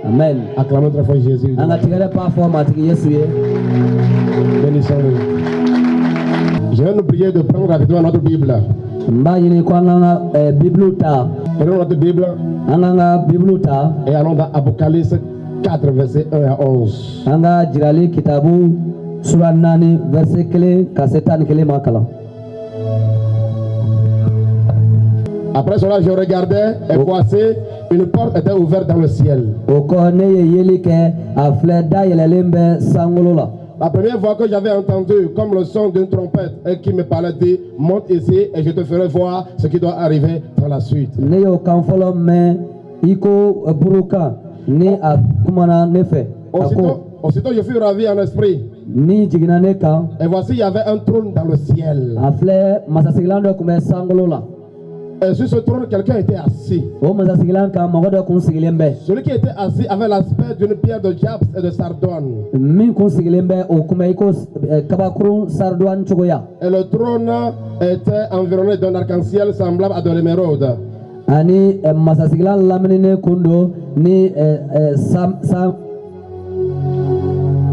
Amen. Acclamons très fort Jésus. Bénissons-le. Je vais nous prier de prendre rapidement notre Bible. Prenons notre Bible et allons dans Apocalypse 4, versets 1 à 11. Après cela, je regardais et voici une porte était ouverte dans le ciel. La première fois que j'avais entendu comme le son d'une trompette et qui me parlait dit monte ici et je te ferai voir ce qui doit arriver dans la suite. Aussitôt je fus ravi en esprit. Et voici il y avait un trône dans le ciel. Et sur ce trône, quelqu'un était assis. Celui qui était assis avait l'aspect d'une pierre de jaspis et de sardone. Et le trône était environné d'un arc-en-ciel semblable à de l'émeraude.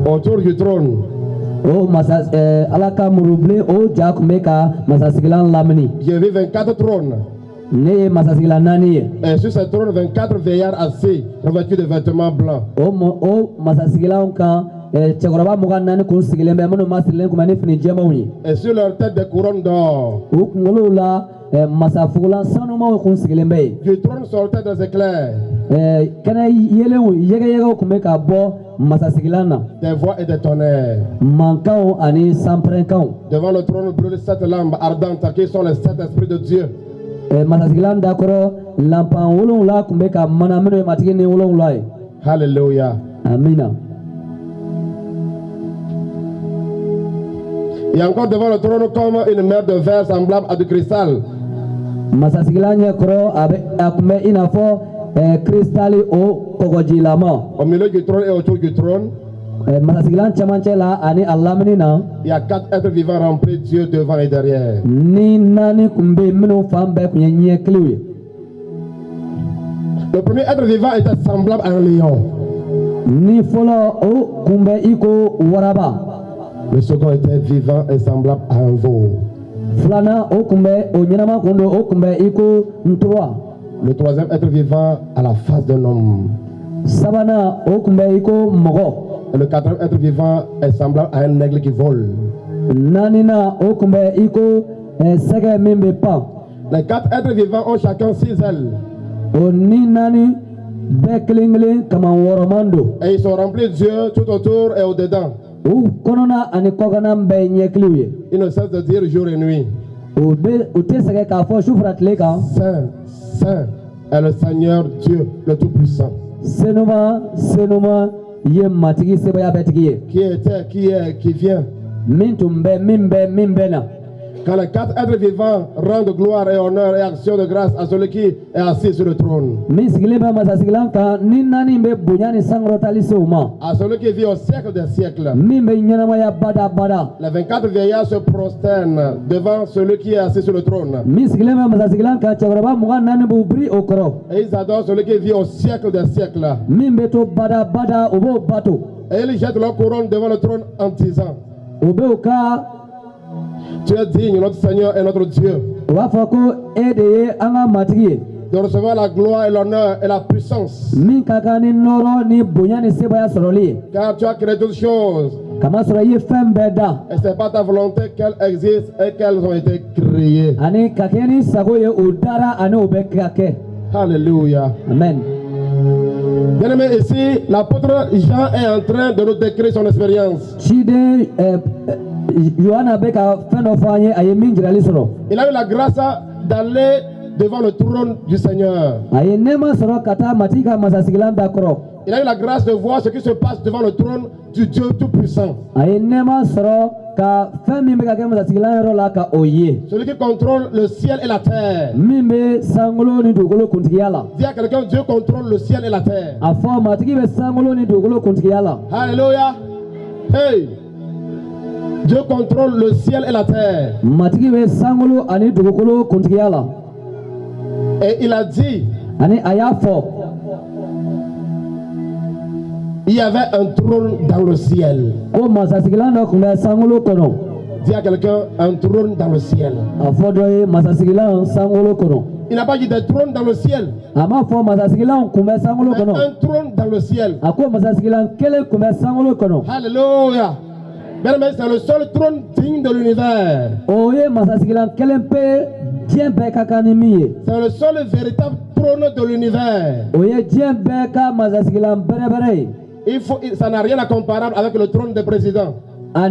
Autour du trône, j'ai vu 24 trônes. Et sur ce trône, 24 vieillards assis, revêtus de vêtements blancs. Et sur leur tête des couronnes d'or. Du trône sortait des éclairs, des voix et des tonnerres. Devant le trône brûlent 7 lampes ardentes qui sont les 7 esprits de Dieu. Alléluia. Amina. Et encore devant le trône comme une mer de verre semblable à du cristal. Au milieu du trône et autour du trône, il y a 4 êtres vivants remplis de Dieu devant et derrière. Le premier être vivant était semblable à un lion. Le second était vivant et semblable à un veau. Le troisième être vivant à la face d'un homme. Et le quatrième être vivant est semblable à un aigle qui vole. Les 4 êtres vivants ont chacun 6 ailes. Et ils sont remplis de Dieu tout autour et au-dedans. Ils ne cessent de dire jour et nuit. Saint, Saint est le Seigneur Dieu, le Tout-Puissant. Qui était, qui est, qui vient. Quand les 4 êtres vivants rendent gloire et honneur et action de grâce à celui qui est assis sur le trône. À celui qui vit au siècle des siècles. Les 24 vieillards se prosternent devant celui qui est assis sur le trône. Et ils adorent celui qui vit au siècle des siècles. Et ils jettent leur couronne devant le trône en disant: Tu es digne, notre Seigneur et notre Dieu, de recevoir la gloire et l'honneur et la puissance. Car tu as créé toutes choses. Et ce n'est pas ta volonté qu'elles existent et qu'elles ont été créées. Alléluia. Amen. Bien aimé, ici, l'apôtre Jean est en train de nous décrire son expérience. Il a eu la grâce d'aller devant le trône du Seigneur. Il a eu la grâce de voir ce qui se passe devant le trône du Dieu Tout-Puissant. Celui qui contrôle le ciel et la terre. Dis à quelqu'un: Dieu contrôle le ciel et la terre. Alléluia. Hey! Dieu contrôle le ciel et la terre. Et il a dit Il y avait un trône dans le ciel. Dis à quelqu'un, un trône dans le ciel. Il n'a pas dit des trônes dans le ciel. Un trône dans le ciel. Alléluia. C'est le seul trône digne de l'univers. C'est le seul véritable trône de l'univers. Ça n'a rien à comparer avec le trône des présidents. Ça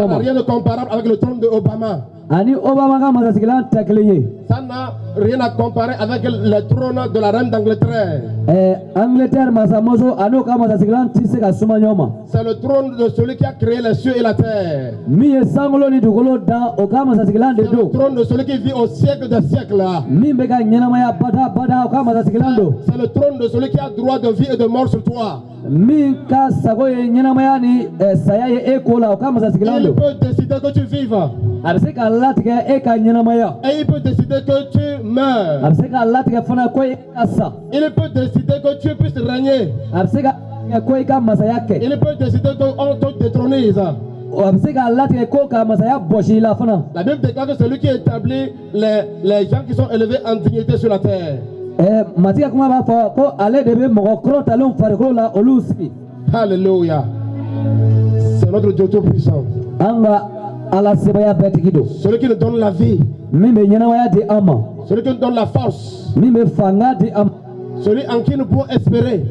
n'a rien de comparable avec le trône de Obama. Ça n'a rien à comparer avec le trône de la reine d'Angleterre. C'est le trône de celui qui a créé les cieux et la terre. C'est le trône de celui qui vit au siècle des siècles. C'est le trône de celui qui a droit de vie et de mort sur toi. Il peut décider que tu vives. Et il peut décider que tu meurs. Il peut décider que tu puisses régner. Il peut décider qu'on te détronise. La Bible déclare que c'est lui qui établit les gens qui sont élevés en dignité sur la terre. Alléluia. C'est notre Dieu tout-puissant. Celui qui nous donne la vie. Celui qui nous donne la force. Celui en qui nous pouvons espérer.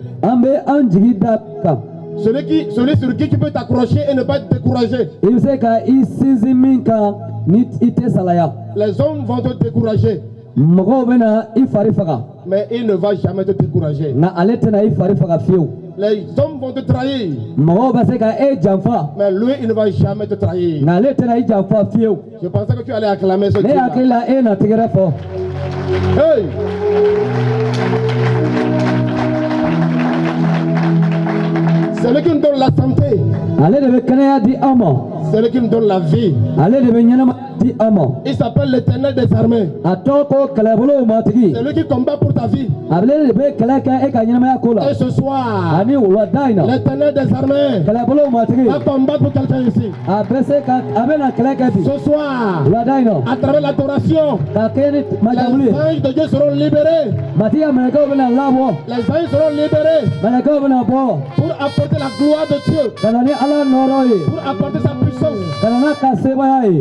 Celui sur qui tu peux t'accrocher et ne pas te décourager. Les hommes vont te décourager. Mais il ne va jamais te décourager. Les hommes vont te trahir. Mais lui, il ne va jamais te trahir. Je pensais que tu allais acclamer ce Dieu-là. Hey! C'est lui qui nous donne la santé. C'est lui qui nous donne la vie. Il s'appelle l'Éternel des armées. C'est lui qui combat pour ta vie. Et ce soir, l'Éternel des armées va combattre pour quelqu'un ici. Ce soir, à travers l'adoration, les anges de Dieu seront libérés. Les anges seront libérés pour apporter la gloire de Dieu, pour apporter sa puissance,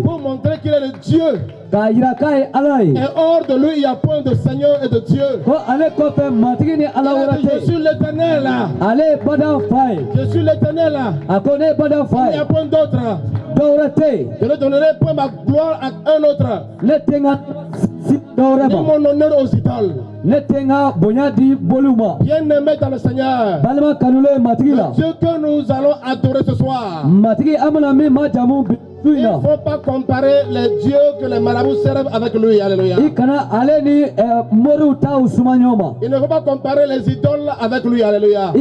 pour montrer qu'il est le Dieu. Et hors de lui, il n'y a point de Seigneur et de Dieu. Je suis l'Éternel. Je suis l'Éternel. Il n'y a point d'autre. Je ne donnerai point ma gloire à un autre. Ni mon honneur aux idoles. Bien-aimé dans le Seigneur, le Dieu que nous allons adorer ce soir, il ne faut pas comparer les dieux que les marabouts servent avec lui. Alléluia. Il ne faut pas comparer les idoles avec lui. Alléluia.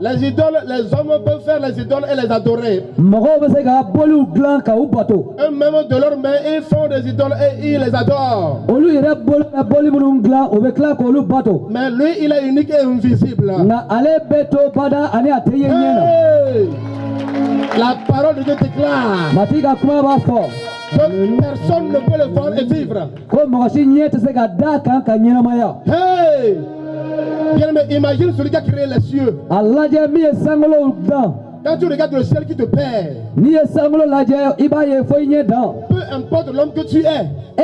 Les idoles, les hommes peuvent faire les idoles et les adorer. Eux-mêmes de leurs mains, ils font des idoles et ils les adorent. Mais lui, il est unique et invisible. Hey! La parole de Dieu déclare que personne ne peut le voir et vivre. Hey! Bien, mais imagine celui qui a créé les cieux. Quand tu regardes le ciel qui te perd, peu importe l'homme que tu es, peu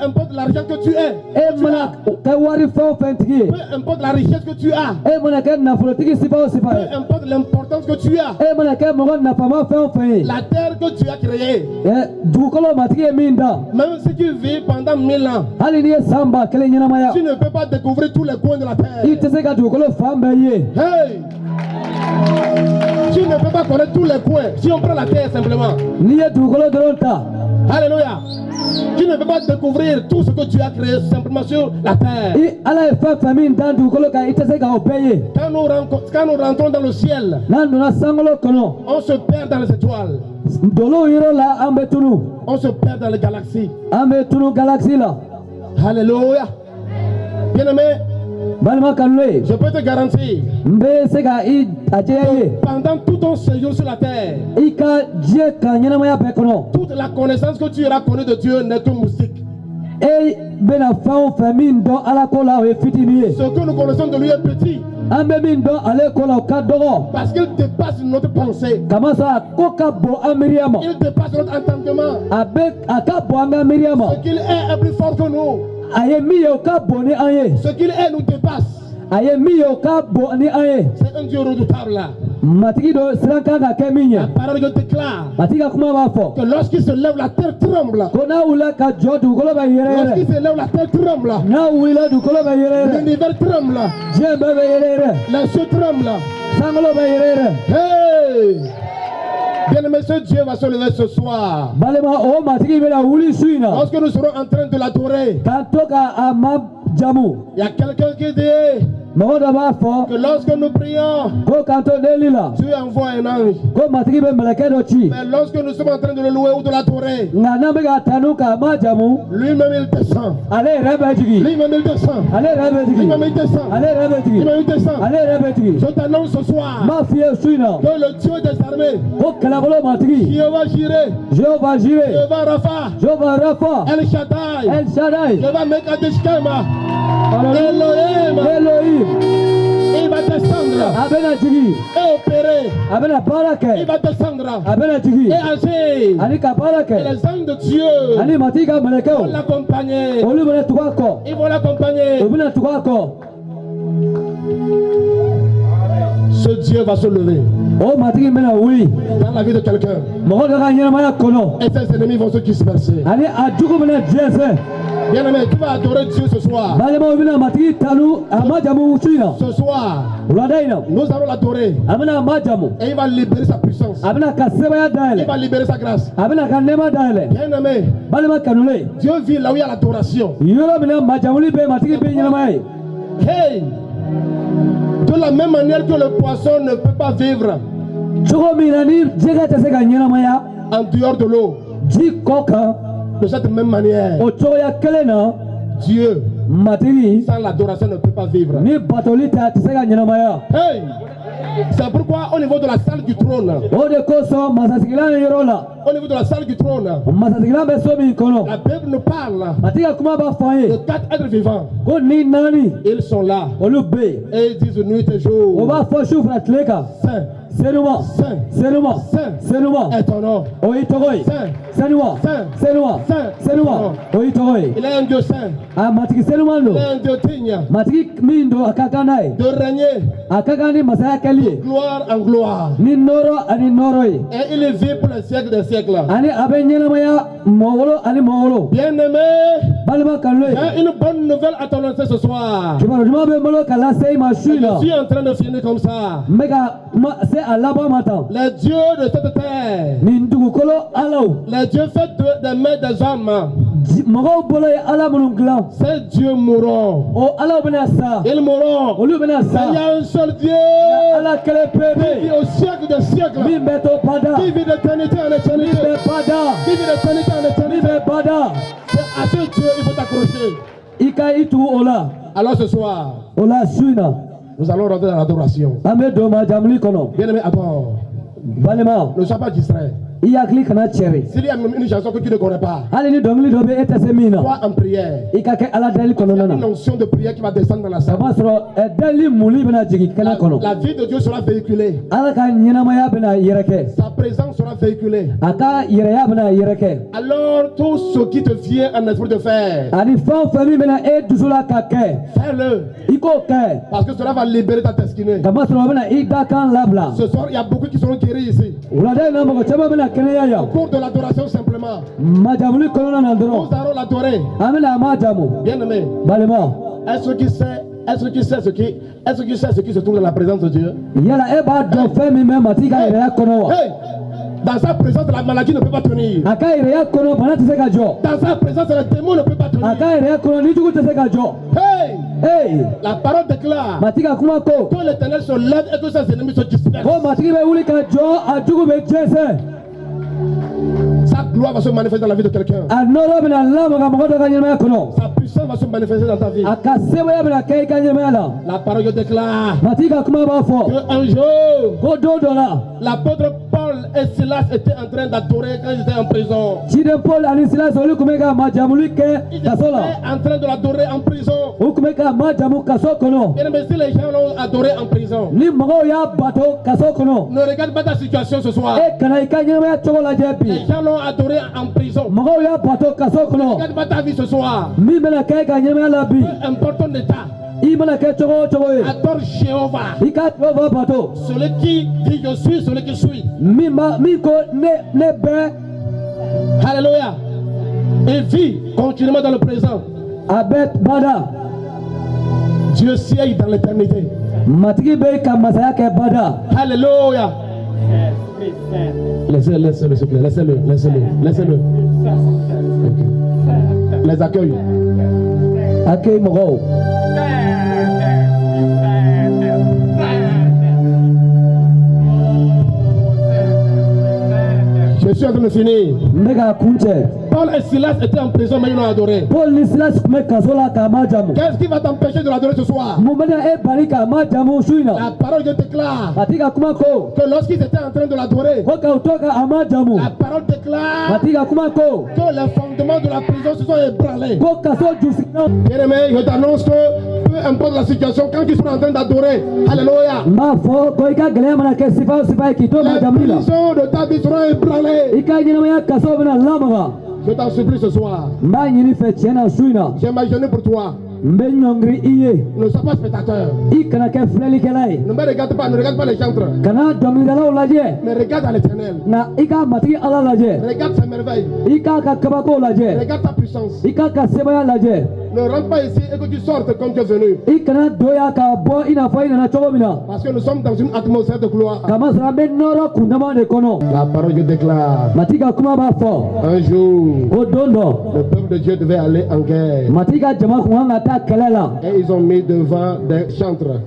importe l'argent que tu es, peu importe la richesse que tu as, peu importe l'importance que tu as, la terre que tu as créée, même si tu vis pendant 1000 ans, tu ne peux pas découvrir tous les coins de la terre. Hey! Tu ne peux pas connaître tous les coins si on prend la terre simplement. Alléluia. Tu ne peux pas découvrir tout ce que tu as créé simplement sur la terre. Quand nous rentrons dans le ciel, on se perd dans les étoiles. On se perd dans les galaxies. Alléluia. Bien-aimé, je peux te garantir, pendant tout ton séjour sur la terre, toute la connaissance que tu auras connue de Dieu n'est que moustique. Ce que nous connaissons de lui est petit. Parce qu'il dépasse notre pensée. Il dépasse notre entendement. Ce qu'il est plus fort que nous. Ce qu'il est nous dépasse. C'est un Dieu redoutable là. La parole déclare que lorsqu'il se lève, la terre tremble. Lorsqu'il se lève, la terre tremble. L'univers tremble. Les cieux tremblent. Hey! Bien-aimé, ce Dieu va se lever ce soir. Lorsque nous serons en train de l'adorer, il y a quelqu'un qui dit que lorsque nous prions, Dieu envoie un ange. Mais lorsque nous sommes en train de le louer ou de l'adorer, lui-même il descend. Lui-même il descend. Lui-même il descend. Lui-même il descend. Je t'annonce ce soir que le Dieu des armées, Jéhovah Jireh, Jéhovah Rapha, El Shaddai, Jéhovah Mekadeshkema, Elohim, il va descendre et opérer. Il va descendre et agir. Et les anges de Dieu vont l'accompagner. Ils vont l'accompagner. Ce Dieu va se lever dans la vie de quelqu'un. Et ses ennemis vont se disperser. Bien-aimé, tu vas adorer Dieu ce soir. Ce soir, nous allons l'adorer. Et il va libérer sa puissance. Il va libérer sa grâce. Bien-aimé, Dieu vit là où il y a l'adoration. Hey! De la même manière que le poisson ne peut pas vivre en dehors de l'eau, de cette même manière, Dieu sans l'adoration ne peut pas vivre. Hey! C'est pourquoi au niveau de la salle du trône, au niveau de la salle du trône, la Bible nous parle de 4 êtres vivants. Ils sont là et ils disent nuit et jour, Saint, Saint est ton nom. Saint. Il est un Dieu saint. Il est un Dieu digne de régner de gloire en gloire. Et il vit pour les siècles des siècles. Bien-aimé, il y a une bonne nouvelle à t'annoncer ce soir. Je suis en train de finir comme ça. Les dieux de cette terre, les dieux faits des mains des hommes, ces dieux mourront. Ils mourront. Il y a un seul Dieu qui vit au siècle des siècles, qui vit d'éternité en éternité, qui vit d'éternité en éternité. C'est à ce Dieu il faut t'accrocher. Alors ce soir, nous allons rentrer dans l'adoration. Bien-aimé, attends. Ne sois pas distrait. S'il y a une chanson que tu ne connais pas, sois en prière. Il y a une onction de prière qui va descendre dans la salle. La vie de Dieu sera véhiculée. Sa présence sera véhiculée. Alors tout ce qui te vient en esprit de faire, fais-le. Parce que cela va libérer ta destinée. Ce soir, il y a beaucoup qui seront guéris ici. Au cours de l'adoration simplement, nous allons l'adorer. Bien-aimé, est-ce qu'il sait ce qui se trouve dans la présence de Dieu? Hey! Dans sa présence, la maladie ne peut pas tenir. Dans sa présence, le démon ne peut pas tenir. Hey! La parole déclare que l'Éternel se lève et que ses ennemis se dispersent. Sa gloire va se manifester dans la vie de quelqu'un. Sa puissance puissance va se manifester dans ta vie. La parole je déclare qu'un jour, l'apôtre Paul et Silas étaient en train d'adorer quand ils étaient en prison. Ils étaient en train de l'adorer en prison. Bien aimé, si les gens l'ont adoré en prison, ne regarde pas ta situation ce soir. Les gens l'ont adoré en prison. Ne regarde pas ta vie ce soir. Peu importe ton état. Adore Jéhovah. Celui qui dit je suis, celui qui suis. Alléluia. Et vit continuellement dans le présent. Dieu siège dans l'éternité. Alléluia. Laissez-le, s'il vous plaît. Laissez-le. Les accueille. Accueille mon rôle. Je suis en train de finir. Paul et Silas étaient en prison, mais ils l'ont adoré. Qu'est-ce qui va t'empêcher de l'adorer ce soir? La parole je déclare que lorsqu'ils étaient en train de l'adorer, la parole déclare que les fondements de la prison se sont ébranlés. Bien-aimé, je t'annonce que peu importe la situation, quand ils sont en train d'adorer, alléluia, les prisons de ta vie seront ébranlées. Je t'en supplie ce soir. J'ai imaginé pour toi. Ne sois pas spectateur. Ne me regarde pas, ne regarde pas les chantres. Mais regarde à l'éternel. Regarde sa merveille. Regarde ta puissance. Ne rentre pas ici et que tu sortes comme tu es venu. Parce que nous sommes dans une atmosphère de gloire. La parole je déclare. Un jour, le peuple de Dieu devait aller en guerre. Et ils ont mis devant des chantres.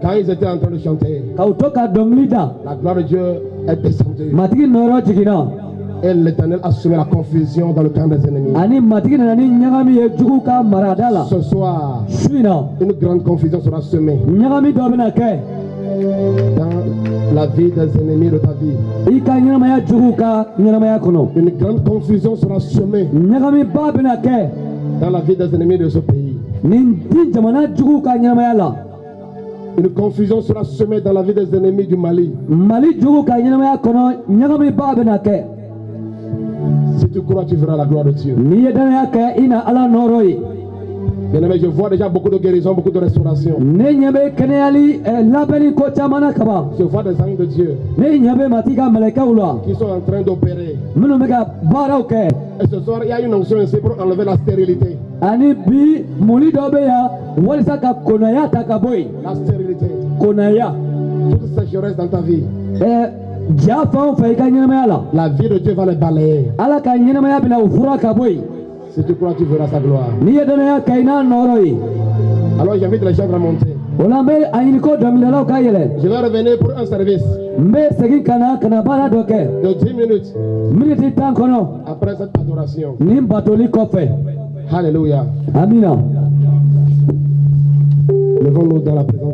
Quand ils étaient en train de chanter, la gloire de Dieu est descendue. Et l'Éternel a semé la confusion dans le camp des ennemis. Ce soir, une grande confusion sera semée dans la vie des ennemis de ta vie. Une grande confusion sera semée dans la vie des ennemis de ce pays. Une confusion sera semée dans la vie des ennemis du Mali. Si tu crois, tu verras la gloire de Dieu. Bien-aimé, je vois déjà beaucoup de guérison, beaucoup de restauration. Je vois des anges de Dieu qui sont en train d'opérer. Et ce soir, il y a une onction ici pour enlever la stérilité. La stérilité. Toute sécheresse dans ta vie. La vie de Dieu va les balayer. Si tu crois, tu verras sa gloire. Alors j'invite les gens à monter. Je vais revenir pour un service de 10 minutes après cette adoration. Alléluia. Levons-nous dans la présence.